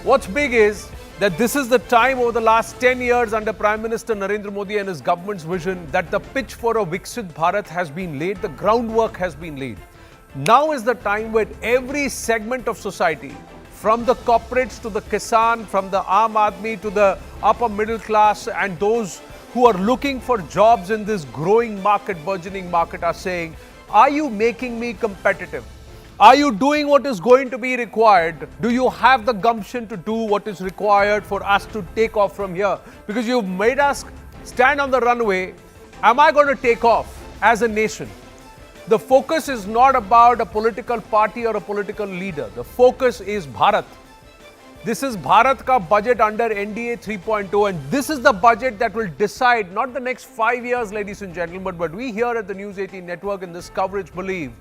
What's big is that this is the time over the last 10 years under Prime Minister Narendra Modi and his government's vision that the pitch for a Viksit Bharat has been laid, the groundwork has been laid. Now is the time when every segment of society, from the corporates to the Kisan, from the Aam Aadmi to the upper middle class and those who are looking for jobs in this growing market, burgeoning market are saying, are you making me competitive? Are you doing what is going to be required? Do you have the gumption to do what is required for us to take off from here? Because you've made us stand on the runway. Am I going to take off as a nation? The focus is not about a political party or a political leader. The focus is Bharat. This is Bharat ka budget under NDA 3.0, and this is the budget that will decide not the next 5 years, ladies and gentlemen, but we here at the News 18 network in this coverage believe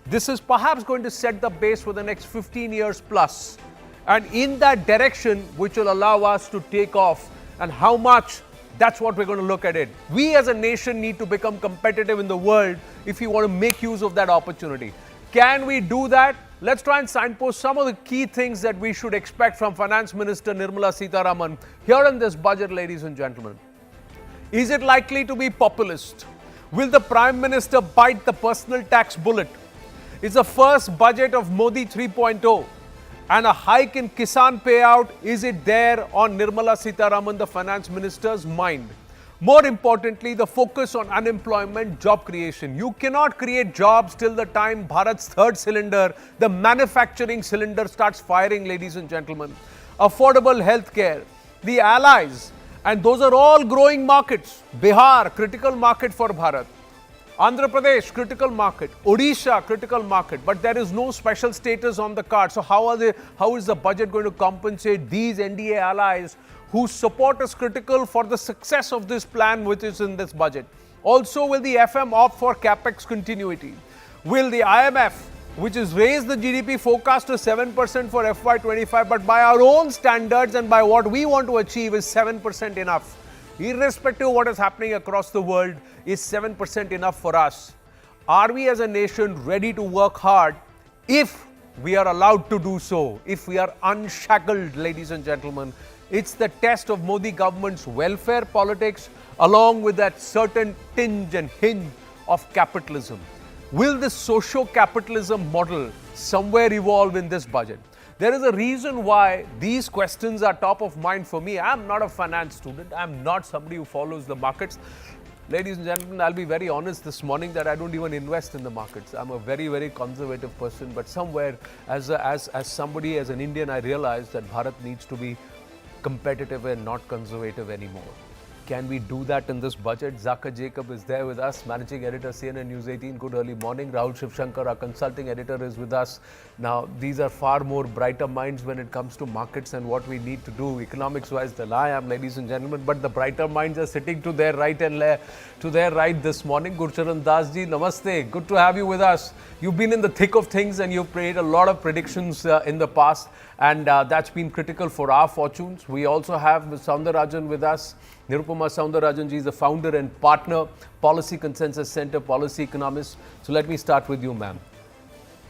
this is perhaps going to set the base for the next 15 years plus. And in that direction, which will allow us to take off, and how much, that's what we're going to look at it. We as a nation need to become competitive in the world if we want to make use of that opportunity. Can we do that? Let's try and signpost some of the key things that we should expect from Finance Minister Nirmala Sitharaman here in this budget, ladies and gentlemen. Is it likely to be populist? Will the Prime Minister bite the personal tax bullet? It's the first budget of Modi 3.0, and a hike in Kisan payout, is it there on Nirmala Sitharaman, the Finance Minister's mind? More importantly, the focus on unemployment, job creation. You cannot create jobs till the time Bharat's third cylinder, the manufacturing cylinder, starts firing, ladies and gentlemen. Affordable healthcare, the allies, and those are all growing markets. Bihar, critical market for Bharat. Andhra Pradesh, critical market. Odisha, critical market. But there is no special status on the card. So how is the budget going to compensate these NDA allies whose support is critical for the success of this plan which is in this budget? Also, will the FM opt for capex continuity? Will the IMF, which has raised the GDP forecast to 7% for FY25, but by our own standards and by what we want to achieve, is 7% enough? Irrespective of what is happening across the world, is 7% enough for us? Are we as a nation ready to work hard if we are allowed to do so, if we are unshackled, ladies and gentlemen? It's the test of Modi government's welfare politics along with that certain tinge and hinge of capitalism. Will this socio-capitalism model somewhere evolve in this budget? There is a reason why these questions are top of mind for me. I'm not a finance student. I'm not somebody who follows the markets. Ladies and gentlemen, I'll be very honest this morning that I don't even invest in the markets. I'm a very, very conservative person. But somewhere, as somebody, as an Indian, I realize that Bharat needs to be competitive and not conservative anymore. Can we do that in this budget? Zaka Jacob is there with us, Managing Editor, CNN News 18. Good early morning. Rahul Shivshankar, our Consulting Editor, is with us. Now, these are far more brighter minds when it comes to markets and what we need to do economics-wise than I am, ladies and gentlemen. But the brighter minds are sitting to their right and to their right this morning. Gurcharan Das ji, namaste. Good to have you with us. You've been in the thick of things and you've made a lot of predictions in the past, and that's been critical for our fortunes. We also have Soundarajan with us. Nirupama Soundarajan ji is the founder and partner, Policy Consensus Center, policy economist. So let me start with you, ma'am.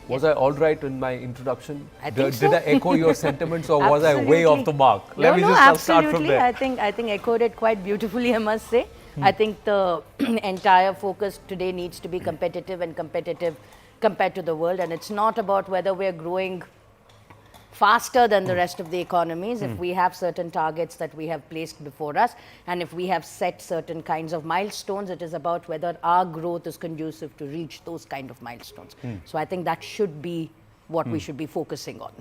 Was I all right in my introduction? Did I echo your sentiments, or was I way off the mark? Let me just start from there. I think echoed it quite beautifully, I must say. I think the entire focus today needs to be competitive and competitive compared to the world. And it's not about whether we're growing faster than the rest of the economies. If we have certain targets that we have placed before us, and if we have set certain kinds of milestones, it is about whether our growth is conducive to reach those kind of milestones. So I think that should be what we should be focusing on.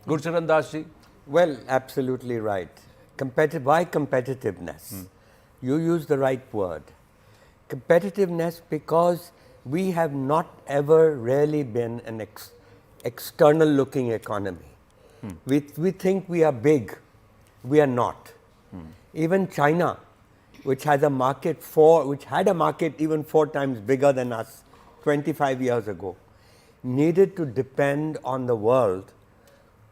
Gurcharan Das ji? Well, absolutely right. Why competitiveness? You use the right word. Competitiveness, because we have not ever really been an external looking economy. We think we are big. We are not. Even China, which has a market which had a market even 4 times bigger than us 25 years ago, needed to depend on the world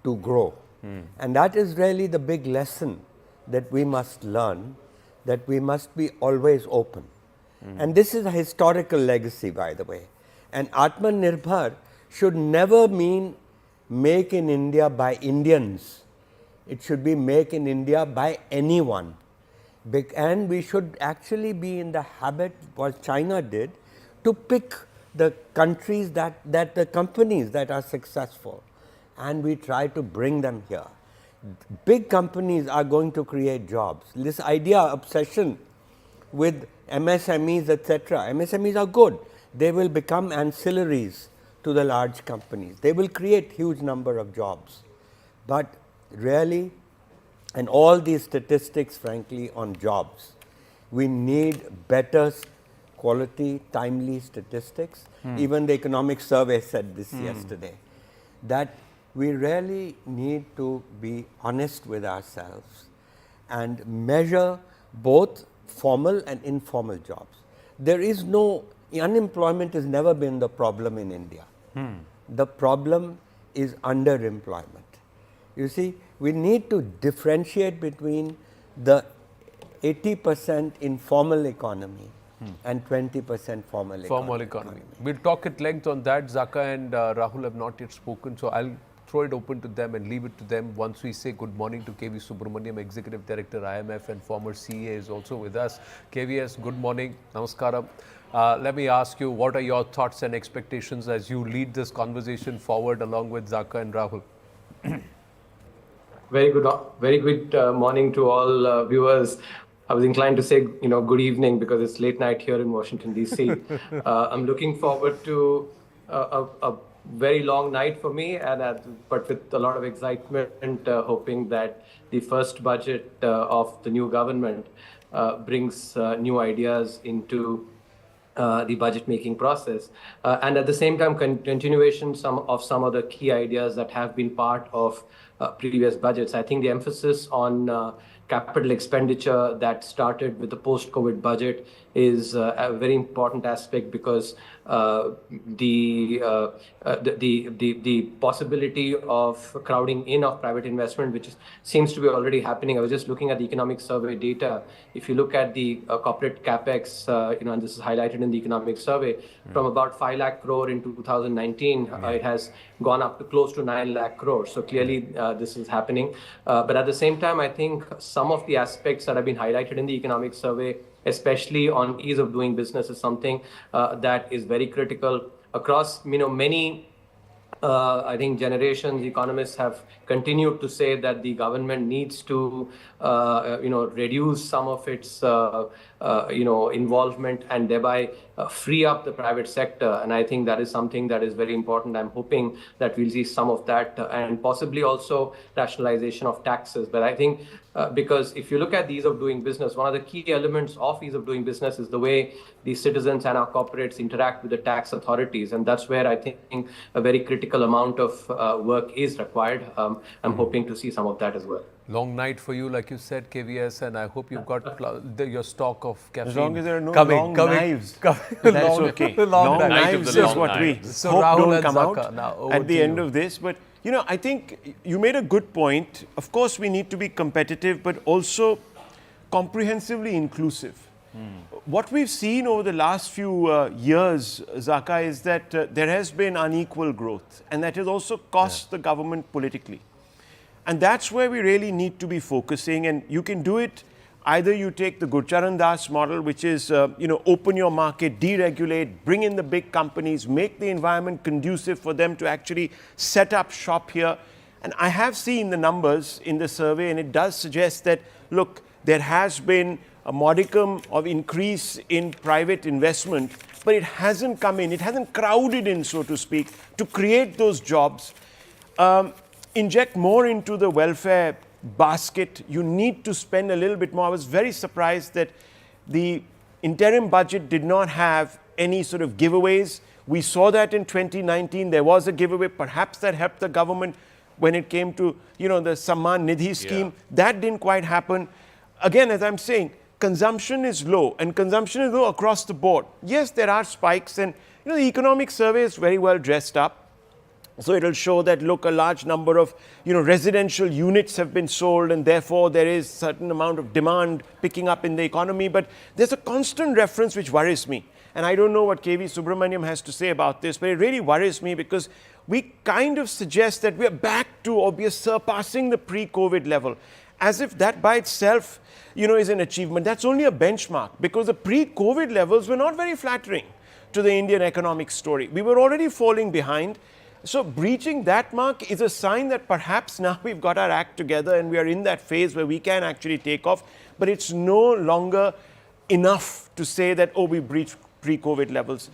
to grow. And that is really the big lesson that we must learn, that we must be always open. And this is a historical legacy, by the way. And Atmanirbhar should never mean make in India by Indians. It should be make in India by anyone. And we should actually be in the habit, what China did, to pick the countries that the companies that are successful, and we try to bring them here. Big companies are going to create jobs. This idea, obsession with MSMEs, etc. MSMEs are good. They will become ancillaries to the large companies. They will create huge number of jobs. But really, and all these statistics, frankly, on jobs, we need better quality, timely statistics. Even the economic survey said this yesterday, that we really need to be honest with ourselves and measure both formal and informal jobs. There is no, unemployment has never been the problem in India. The problem is underemployment. You see, we need to differentiate between the 80% informal economy and 20% formal economy. We'll talk at length on that. Zaka and Rahul have not yet spoken, so I'll throw it open to them and leave it to them once we say good morning to KV Subramaniam, Executive Director, IMF, and former CA is also with us. KVS, good morning. Namaskaram. Let me ask you, what are your thoughts and expectations as you lead this conversation forward along with Zaka and Rahul? Very good morning to all viewers. I was inclined to say, good evening because it's late night here in Washington, D.C. I'm looking forward to a very long night for me, but with a lot of excitement, hoping that the first budget of the new government brings new ideas into the budget making process, and at the same time continuation of some of the key ideas that have been part of previous budgets. I think the emphasis on capital expenditure that started with the post-COVID budget is a very important aspect because the possibility of crowding in of private investment, which seems to be already happening. I was just looking at the economic survey data. If you look at the corporate capex, and this is highlighted in the economic survey, from about 5 lakh crore in 2019, it has gone up to close to 9 lakh crore. So clearly this is happening. But at the same time, I think some of the aspects that have been highlighted in the economic survey, especially on ease of doing business, is something that is very critical across many I think generations. Economists have continued to say that the government needs to reduce some of its involvement and thereby free up the private sector, and I think that is something that is very important. I'm hoping that we'll see some of that and possibly also rationalization of taxes. But I think because if you look at the ease of doing business, one of the key elements of ease of doing business is the way the citizens and our corporates interact with the tax authorities, and that's where I think a very critical amount of work is required. I'm hoping to see some of that as well. Long night for you, like you said, KVS, and I hope you've got your stock of caffeine. As long as there are no long knives, that's okay. Long knives is what we So hope Rahul don't and come Zaka, out now at the end of this. But, I think you made a good point. Of course, we need to be competitive, but also comprehensively inclusive. What we've seen over the last few years, Zaka, is that there has been unequal growth, and that has also cost the government politically. And that's where we really need to be focusing, and you can do it. Either you take the Gurcharan Das model, which is, open your market, deregulate, bring in the big companies, make the environment conducive for them to actually set up shop here. And I have seen the numbers in the survey, and it does suggest that, look, there has been a modicum of increase in private investment, but it hasn't come in, it hasn't crowded in, so to speak, to create those jobs. Inject more into the welfare basket. You need to spend a little bit more. I was very surprised that the interim budget did not have any sort of giveaways. We saw that in 2019. There was a giveaway. Perhaps that helped the government when it came to, the Samman Nidhi scheme. Yeah. That didn't quite happen. Again, as I'm saying, consumption is low, and consumption is low across the board. Yes, there are spikes, and the economic survey is very well dressed up. So it'll show that, look, a large number of, residential units have been sold, and therefore there is certain amount of demand picking up in the economy. But there's a constant reference which worries me. And I don't know what KV Subramaniam has to say about this, but it really worries me because we kind of suggest that we are back to or we are surpassing the pre-COVID level, as if that by itself, is an achievement. That's only a benchmark, because the pre-COVID levels were not very flattering to the Indian economic story. We were already falling behind. So breaching that mark is a sign that perhaps now we've got our act together and we are in that phase where we can actually take off. But it's no longer enough to say that, oh, we breached pre-COVID levels.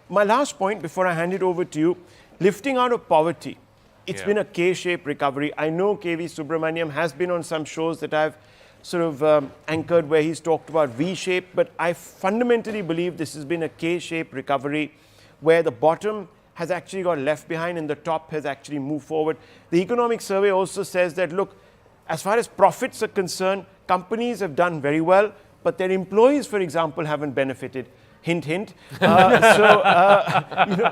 My last point before I hand it over to you, lifting out of poverty. It's been a K-shaped recovery. I know KV Subramaniam has been on some shows that I've sort of anchored where he's talked about V-shape, but I fundamentally believe this has been a K-shaped recovery where the bottom has actually got left behind and the top has actually moved forward. The economic survey also says that, look, as far as profits are concerned, companies have done very well, but their employees, for example, haven't benefited. Hint, hint.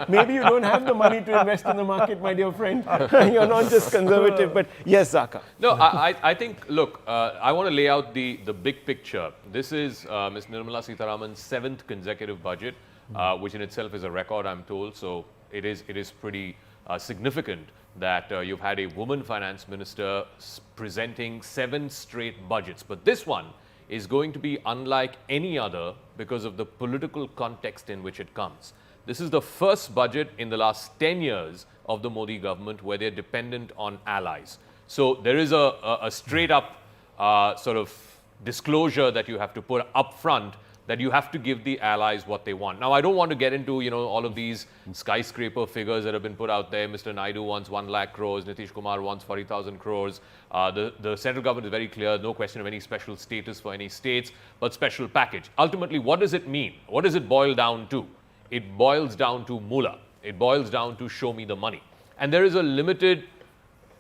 Maybe you don't have the money to invest in the market, my dear friend. You're not just conservative, but yes, Zaka. No, I think, look, I want to lay out the big picture. This is Ms. Nirmala Sitharaman's 7th consecutive budget, which in itself is a record, I'm told. So it is pretty significant that you've had a woman finance minister presenting 7 straight budgets. But this one is going to be unlike any other because of the political context in which it comes. This is the first budget in the last 10 years of the Modi government where they're dependent on allies. So there is a straight up sort of disclosure that you have to put up front, that you have to give the allies what they want. Now, I don't want to get into, all of these skyscraper figures that have been put out there. Mr. Naidu wants 1 lakh crores, Nitish Kumar wants 40,000 crores. The central government is very clear, no question of any special status for any states, but special package. Ultimately, what does it mean? What does it boil down to? It boils down to moolah. It boils down to show me the money. And there is a limited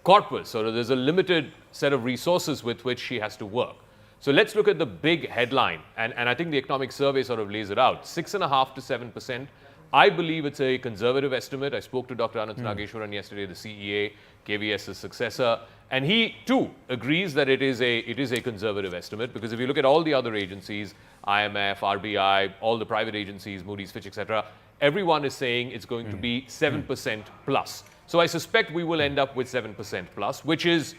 corpus, or there's a limited set of resources with which she has to work. So let's look at the big headline, and I think the economic survey sort of lays it out, 6.5% to 7%. I believe it's a conservative estimate. I spoke to Dr. Anant Nageshwaran yesterday, the CEA, KVS's successor, and he too agrees that it is a conservative estimate, because if you look at all the other agencies, IMF, RBI, all the private agencies, Moody's, Fitch, etc., everyone is saying it's going to be 7% plus. So I suspect we will end up with 7% plus, which is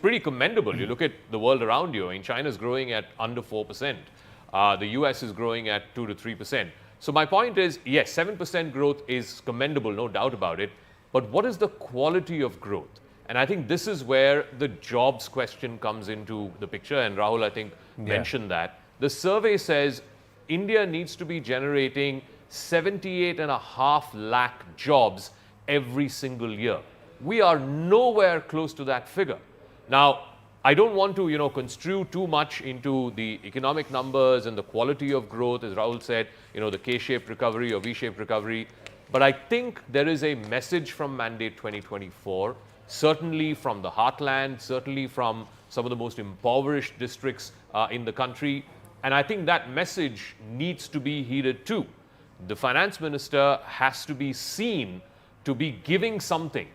pretty commendable. You look at the world around you. I mean, China's growing at under 4%. The US is growing at 2 to 3%. So my point is, yes, 7% growth is commendable, no doubt about it. But what is the quality of growth? And I think this is where the jobs question comes into the picture. And Rahul, I think, mentioned that. The survey says India needs to be generating 78.5 lakh jobs every single year. We are nowhere close to that figure. Now, I don't want to, construe too much into the economic numbers and the quality of growth, as Rahul said, the K-shaped recovery or V-shaped recovery. But I think there is a message from Mandate 2024, certainly from the heartland, certainly from some of the most impoverished districts in the country. And I think that message needs to be heeded too. The finance minister has to be seen to be giving something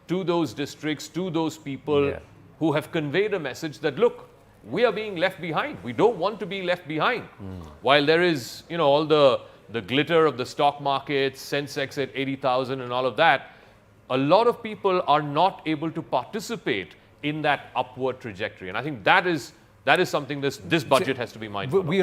to those districts, to those people who have conveyed a message that, look, we are being left behind. We don't want to be left behind. While there is, all the glitter of the stock market, Sensex at 80,000 and all of that, a lot of people are not able to participate in that upward trajectory. And I think that is something this budget has to be mindful of. We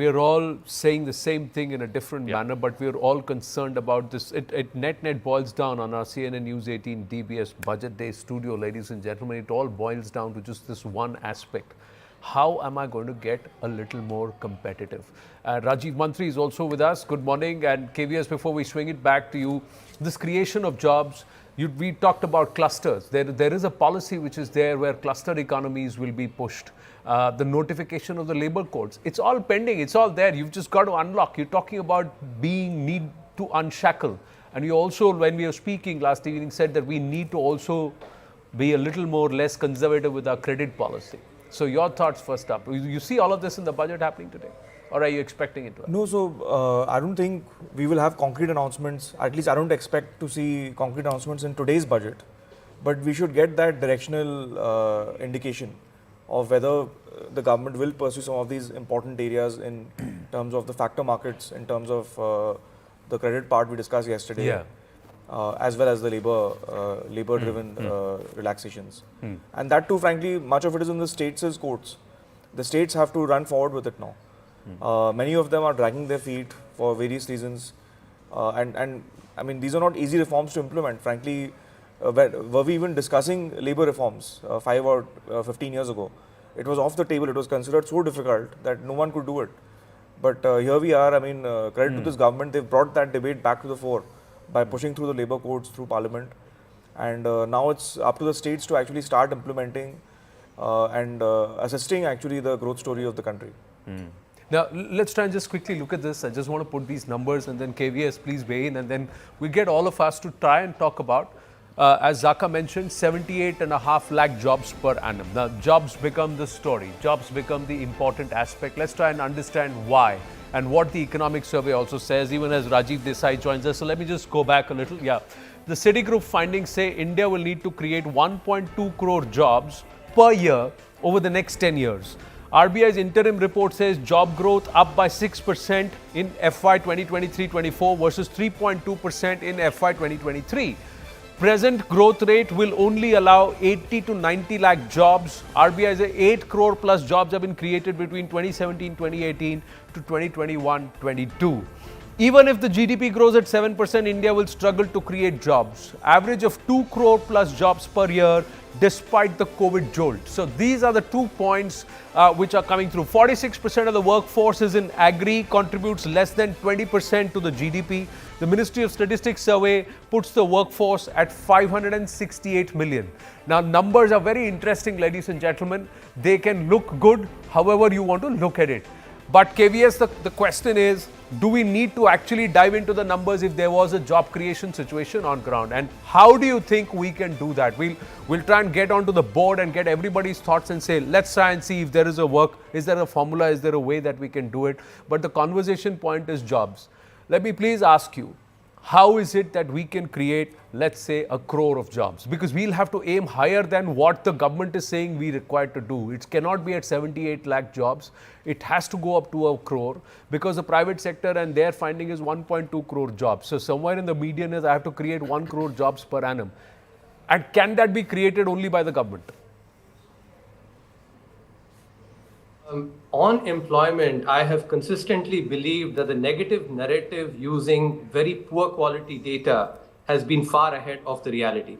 are all saying the same thing in a different manner, but we are all concerned about this. It net boils down on our CNN News 18 DBS Budget Day studio, ladies and gentlemen. It all boils down to just this one aspect. How am I going to get a little more competitive? Rajiv Mantri is also with us. Good morning. And KVS, before we swing it back to you, this creation of jobs, we talked about clusters. There is a policy which is there where cluster economies will be pushed. The notification of the labor codes. It's all pending. It's all there. You've just got to unlock. You're talking about need to unshackle. And you also, when we were speaking last evening, said that we need to also be a little more less conservative with our credit policy. So your thoughts first up. You see all of this in the budget happening today? Or are you expecting it to? No, so I don't think we will have concrete announcements. At least I don't expect to see concrete announcements in today's budget. But we should get that directional indication of whether the government will pursue some of these important areas in terms of the factor markets, in terms of the credit part we discussed yesterday. as well as the labor-driven relaxations. And that too, frankly, much of it is in the states' courts. The states have to run forward with it now. Many of them are dragging their feet for various reasons. And I mean, these are not easy reforms to implement. Frankly, were we even discussing labor reforms 5 or 15 years ago? It was off the table. It was considered so difficult that no one could do it. But here we are. I mean, credit to this government. They've brought that debate back to the fore by pushing through the labor codes through Parliament. And now it's up to the states to actually start implementing and assisting actually the growth story of the country. Now, let's try and just quickly look at this. I just want to put these numbers and then KVS, please weigh in, and then we get all of us to try and talk about, as Zaka mentioned, 78.5 lakh jobs per annum. Now, jobs become the story. Jobs become the important aspect. Let's try and understand why and what the economic survey also says, even as Rajiv Desai joins us. So let me just go back a little. Yeah, the Citigroup findings say India will need to create 1.2 crore jobs per year over the next 10 years. RBI's interim report says job growth up by 6% in FY 2023-24 versus 3.2% in FY 2023. Present growth rate will only allow 80 to 90 lakh jobs. RBI says 8 crore plus jobs have been created between 2017-2018 to 2021-22. Even if the GDP grows at 7%, India will struggle to create jobs. Average of 2 crore plus jobs per year despite the COVID jolt. So these are the 2 points which are coming through. 46% of the workforce is in agri, contributes less than 20% to the GDP. The Ministry of Statistics survey puts the workforce at 568 million. Now, numbers are very interesting, ladies and gentlemen. They can look good however you want to look at it. But KVS, the question is, do we need to actually dive into the numbers if there was a job creation situation on ground? And how do you think we can do that? We'll try and get onto the board and get everybody's thoughts and say, let's try and see if there is a work, is there a formula, is there a way that we can do it? But the conversation point is jobs. Let me please ask you, how is it that we can create, let's say, a crore of jobs? Because we'll have to aim higher than what the government is saying we require to do. It cannot be at 78 lakh jobs. It has to go up to a crore because the private sector and their finding is 1.2 crore jobs. So somewhere in the median is I have to create 1 crore jobs per annum. And can that be created only by the government? On employment, I have consistently believed that the negative narrative using very poor quality data has been far ahead of the reality.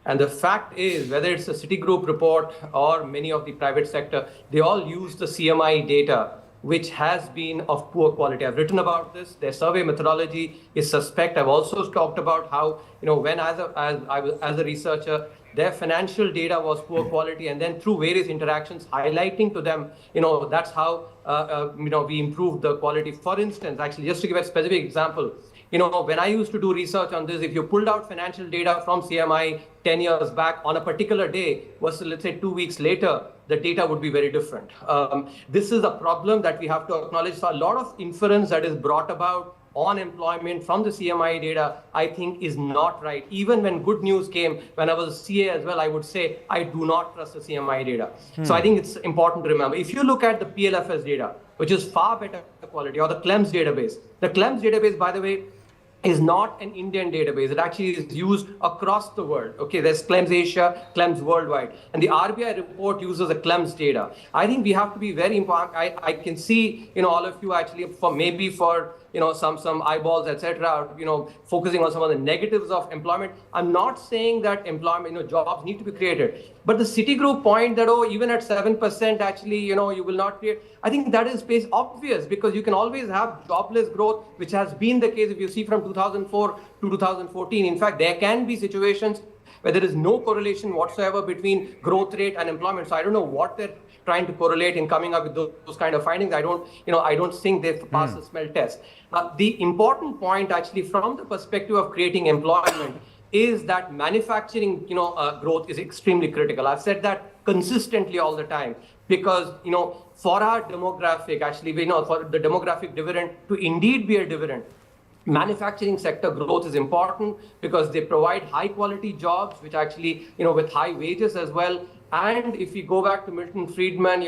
And the fact is, whether it's a Citigroup report or many of the private sector, they all use the CMI data, which has been of poor quality. I've written about this. Their survey methodology is suspect. I've also talked about how, when as a researcher, their financial data was poor quality, and then through various interactions, highlighting to them, that's how, we improved the quality. For instance, actually, just to give a specific example, when I used to do research on this, if you pulled out financial data from CMI 10 years back on a particular day versus, let's say, 2 weeks later, the data would be very different. This is a problem that we have to acknowledge. So a lot of inference that is brought about on employment from the CMI data, I think is not right. Even when good news came, when I was a CA as well, I would say, I do not trust the CMI data. So I think it's important to remember. If you look at the PLFS data, which is far better quality, or the CLEMS database. The CLEMS database, by the way, is not an Indian database. It actually is used across the world. Okay, there's CLEMS Asia, CLEMS worldwide. And the RBI report uses the CLEMS data. I think we have to be very important. I can see, all of you actually for some eyeballs, etc., focusing on some of the negatives of employment. I'm not saying that employment, jobs need to be created. But the Citigroup point that, even at 7%, actually, you will not create. I think that is obvious because you can always have jobless growth, which has been the case if you see from 2004 to 2014. In fact, there can be situations where there is no correlation whatsoever between growth rate and employment. So I don't know what they're trying to correlate in coming up with those kind of findings. I don't think they've passed the smell test. The important point actually from the perspective of creating employment is that manufacturing, growth is extremely critical. I've said that consistently all the time because, for our demographic, actually, for the demographic dividend to indeed be a dividend, manufacturing sector growth is important because they provide high quality jobs, which actually, with high wages as well. And if we go back to Milton Friedman,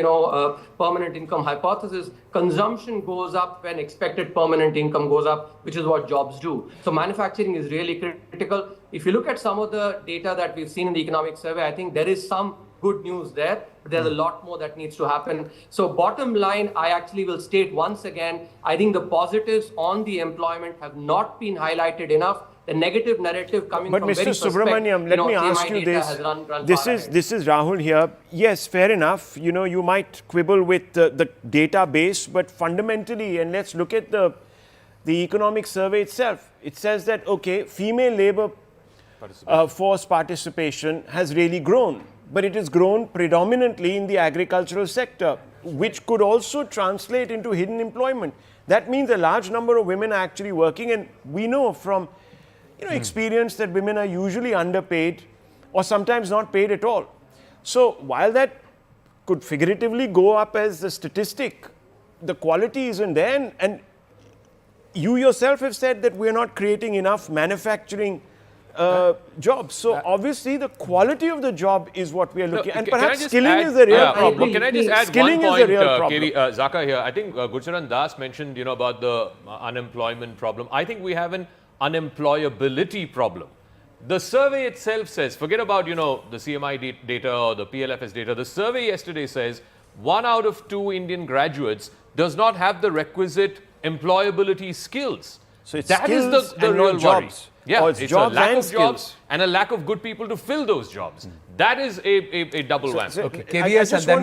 permanent income hypothesis, consumption goes up when expected permanent income goes up, which is what jobs do. So manufacturing is really critical. If you look at some of the data that we've seen in the economic survey, I think there is some good news there, but there's a lot more that needs to happen. So bottom line, I actually will state once again, I think the positives on the employment have not been highlighted enough. The negative narrative coming But from Mr. very Subramaniam, let me ask you this. This is Rahul here. Yes, fair enough. You might quibble with the database, but fundamentally, and let's look at the economic survey itself. It says that, okay, female labor force participation has really grown, but it has grown predominantly in the agricultural sector, which could also translate into hidden employment. That means a large number of women are actually working, and we know from experience that women are usually underpaid or sometimes not paid at all. So while that could figuratively go up as a statistic, the quality isn't there. And you yourself have said that we're not creating enough manufacturing jobs. So obviously the quality of the job is what we are looking at. And perhaps skilling is a real problem. Can I just add Skilling one is a point, real problem. Zaka here? I think Gurcharan Das mentioned, about the unemployment problem. I think we have an unemployability problem. The survey itself says, forget about, the CMI data or the PLFS data. The survey yesterday says 1 out of 2 Indian graduates does not have the requisite employability skills. So it's that is skills the and real not worry. jobs. Yeah, Or it's it's jobs a lack and of jobs skills. and a lack of good people to fill those jobs. That is a double whammy. Okay, I KVS just and then